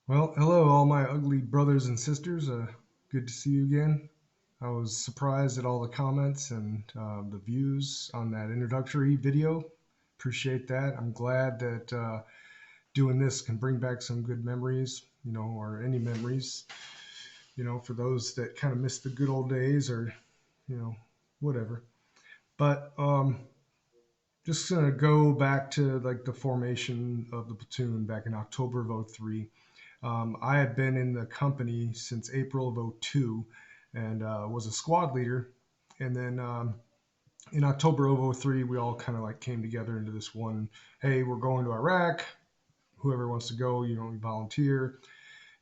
Well, hello, all my ugly brothers and sisters. Good to see you again. I was surprised at all the comments and the views on that introductory video. Appreciate that. I'm glad that doing this can bring back some good memories, or any memories, for those that kind of miss the good old days or, you know, whatever. But just gonna go back to like the formation of the platoon back in October of '03. I had been in the company since April of '02 and was a squad leader. And then in October of '03, we all kind of like came together into this one, hey, we're going to Iraq. Whoever wants to go, we volunteer.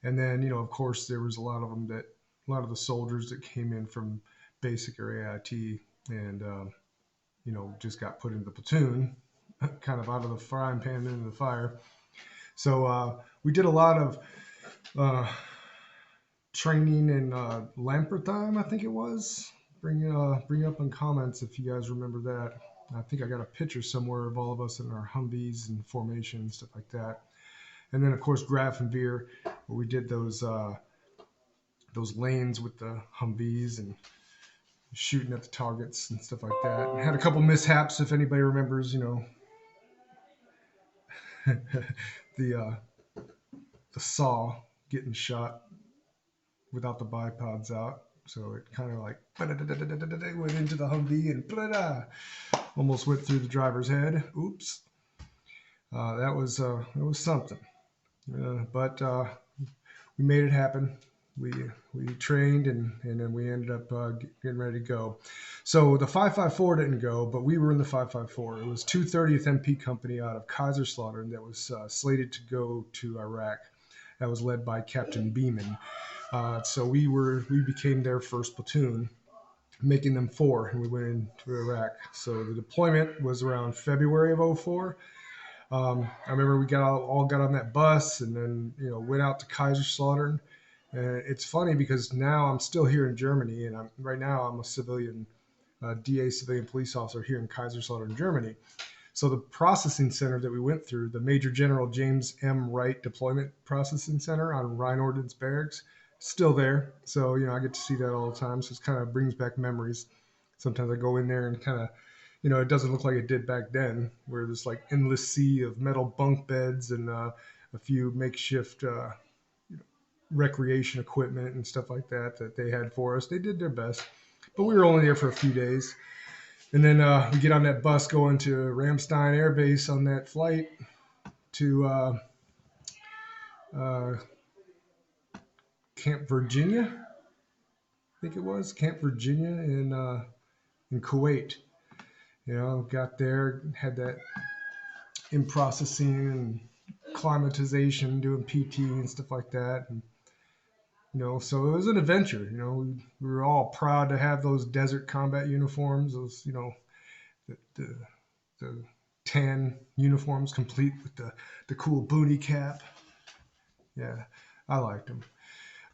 And then, of course, there was a lot of the soldiers that came in from basic or AIT and, just got put into the platoon, kind of out of the frying pan into the fire. So we did a lot of uh, training in Lampertheim, I think it was. Bring up in comments if you guys remember that. I think I got a picture somewhere of all of us in our Humvees and formation and stuff like that. And then of course Grafenveer, where we did those lanes with the Humvees and shooting at the targets and stuff like that. And had a couple mishaps if anybody remembers, the uh, the saw getting shot without the bipods out. So it kind of like went into the Humvee and almost went through the driver's head. Oops. That was something. But we made it happen. We trained and then we ended up getting ready to go. So the 554 didn't go, but we were in the 554. It was 230th MP Company out of Kaiserslautern that was slated to go to Iraq. That was led by Captain Beeman. So we became their first platoon, making them four, and we went into Iraq. So the deployment was around February of '04. I remember we all got on that bus and then went out to Kaiserslautern. And it's funny because now I'm still here in Germany, and right now I'm a civilian DA, civilian police officer here in Kaiserslautern, Germany. So the processing center that we went through, the Major General James M. Wright Deployment Processing Center on Rhine Ordnance Barracks, still there. So I get to see that all the time. So it kind of brings back memories. Sometimes I go in there and kind of, it doesn't look like it did back then, where there's like endless sea of metal bunk beds and a few makeshift recreation equipment and stuff like that they had for us. They did their best, but we were only there for a few days. And then we get on that bus going to Ramstein Air Base on that flight to uh, Camp Virginia. I think it was Camp Virginia in Kuwait. Got there, had that in processing and climatization, doing PT and stuff like that. And so it was an adventure. We were all proud to have those desert combat uniforms. Those, the the tan uniforms, complete with the cool booty cap. Yeah, I liked them.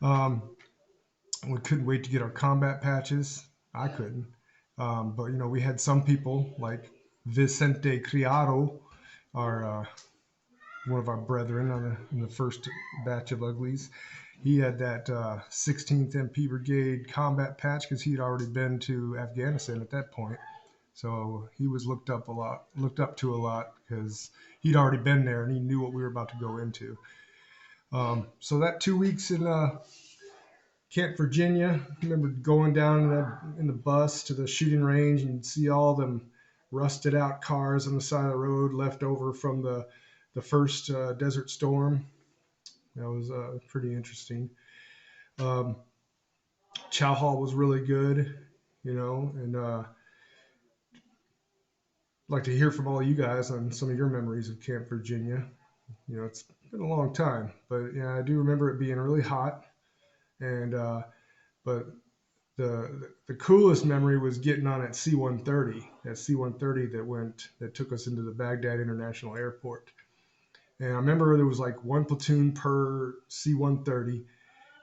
Um, we couldn't wait to get our combat patches. I couldn't. But we had some people like Vicente Criado, our one of our brethren in the first batch of uglies. He had that 16th MP Brigade combat patch because he'd already been to Afghanistan at that point. So he was looked up to a lot because he'd already been there and he knew what we were about to go into. So that 2 weeks in Camp Virginia, I remember going down in the bus to the shooting range and see all them rusted out cars on the side of the road left over from the first Desert Storm. That was pretty interesting. Um, Chow Hall was really good, and like to hear from all you guys on some of your memories of Camp Virginia. It's been a long time, but yeah, I do remember it being really hot, and but the coolest memory was getting on that C-130, that took us into the Baghdad International Airport. And I remember there was like one platoon per C-130,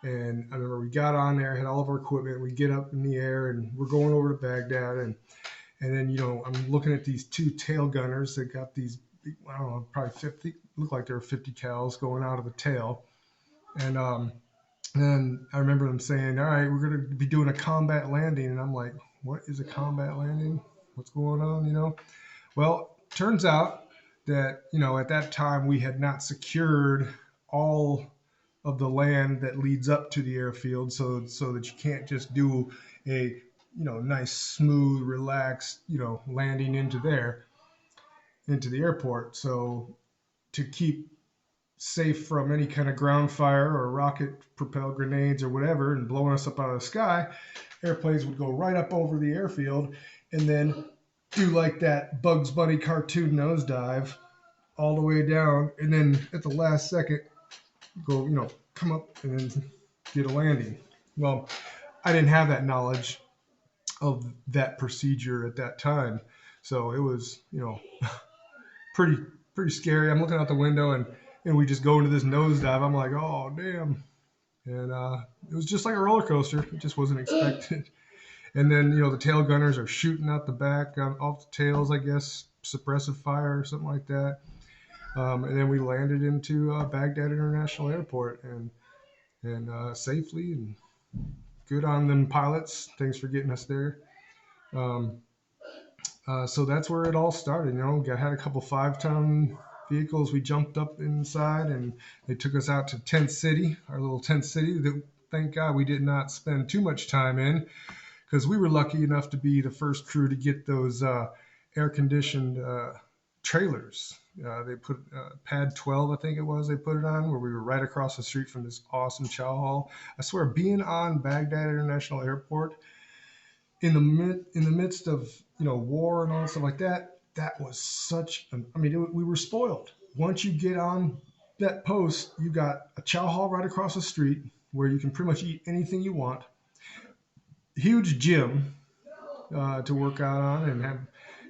and I remember we got on there, had all of our equipment, we get up in the air, and we're going over to Baghdad, and then I'm looking at these two tail gunners that got these, I don't know, probably 50, look like they were 50 cals going out of the tail. And then I remember them saying, all right, we're going to be doing a combat landing. And I'm like, what is a combat landing? What's going on, you know? Well, turns out that, you know, at that time we had not secured all of the land that leads up to the airfield, so that you can't just do a, you know, nice, smooth, relaxed, you know, landing into the airport. So to keep safe from any kind of ground fire or rocket propelled grenades or whatever and blowing us up out of the sky, airplanes would go right up over the airfield and then do like that Bugs Bunny cartoon nosedive all the way down, and then at the last second go, you know, come up and then get a landing. Well, I didn't have that knowledge of that procedure at that time, so it was, you know, pretty pretty scary. I'm looking out the window and we just go into this nosedive. I'm like, oh damn, and it was just like a roller coaster. It just wasn't expected. And then, you know, the tail gunners are shooting out the back off the tails, I guess, suppressive fire or something like that. And then we landed into Baghdad International Airport and safely, and good on them pilots. Thanks for getting us there. Um, so that's where it all started. You know, had a couple 5-ton vehicles. We jumped up inside and they took us out to Tent City, our little tent city that thank God we did not spend too much time in, because we were lucky enough to be the first crew to get those air conditioned trailers. They put pad 12, I think it was, they put it on, where we were right across the street from this awesome chow hall. I swear, being on Baghdad International Airport in the midst of, you know, war and all that stuff like that, that was such an, I mean, we were spoiled. Once you get on that post, you got a chow hall right across the street where you can pretty much eat anything you want. Huge gym to work out on and have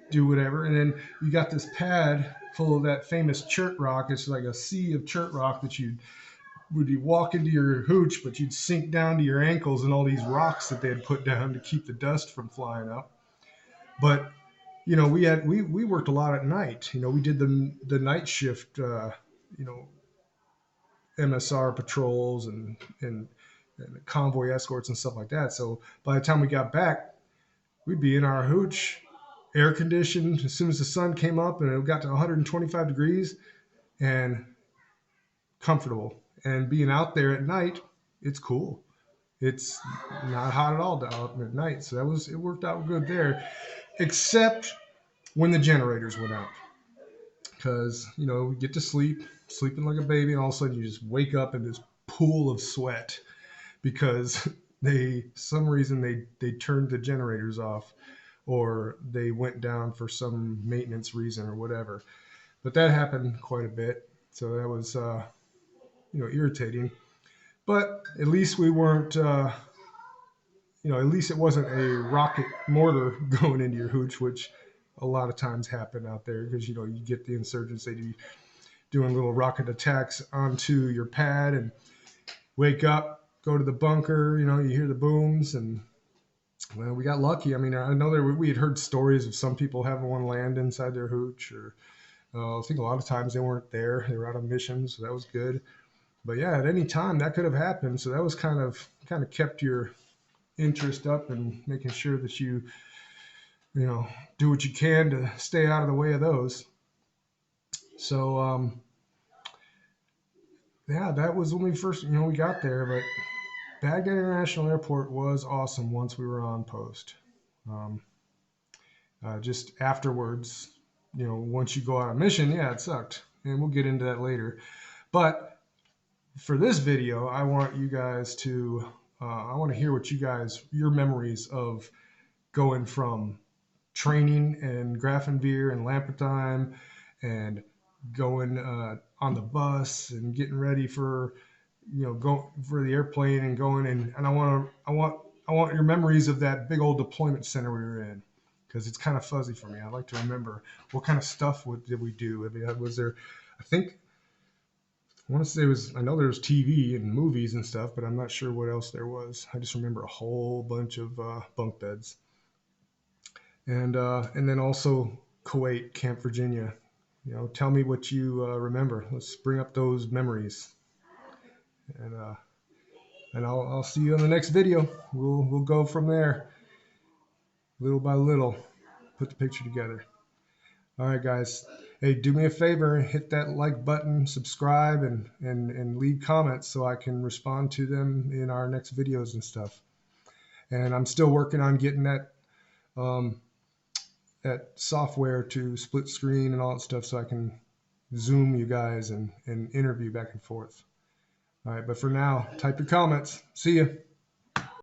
do whatever. And then you got this pad full of that famous chert rock. It's like a sea of chert rock that you would you walk into your hooch, but you'd sink down to your ankles and all these rocks that they had put down to keep the dust from flying up. But you know, we worked a lot at night. You know, we did the night shift. You know, MSR patrols and convoy escorts and stuff like that. So by the time we got back, we'd be in our hooch, air conditioned. As soon as the sun came up and it got to 125 degrees and comfortable. And being out there at night, it's cool. It's not hot at all out at night. So it worked out good there, except when the generators went out. Because, you know, we get to sleeping like a baby, and all of a sudden you just wake up in this pool of sweat because some reason they turned the generators off, or they went down for some maintenance reason or whatever. But that happened quite a bit, so that was you know, irritating. But at least we weren't you know, at least it wasn't a rocket mortar going into your hooch, which a lot of times happen out there, because, you know, you get the insurgents, they doing little rocket attacks onto your pad, and wake up, go to the bunker, you know, you hear the booms, and well, we got lucky. I mean, I know we had heard stories of some people having one land inside their hooch, or I think a lot of times they weren't there, they were out on missions, so that was good. But yeah, at any time that could have happened, so that was kind of kept your interest up and making sure that you know, do what you can to stay out of the way of those. So yeah, that was when we first, you know, we got there. But Baghdad International Airport was awesome once we were on post. Um, just afterwards, you know, once you go on a mission, yeah, it sucked, and we'll get into that later. But for this video, I want you guys to, I want to hear what your memories of going from training and Grafenwehr and Lampertheim, and going on the bus and getting ready for, you know, go for the airplane and going, and I want your memories of that big old deployment center we were in, because it's kind of fuzzy for me. I'd like to remember what kind of stuff did we do. I mean, was there, I think, I want to say it was, I know there was TV and movies and stuff, but I'm not sure what else there was. I just remember a whole bunch of bunk beds. And then also Kuwait, Camp Virginia. You know, tell me what you remember. Let's bring up those memories. and I'll see you in the next video. We'll go from there, little by little, put the picture together. All right, guys. Hey, do me a favor and hit that like button, subscribe, and leave comments so I can respond to them in our next videos and stuff. And I'm still working on getting um, that software to split screen and all that stuff so I can Zoom you guys and interview back and forth. All right, but for now, type your comments. See ya.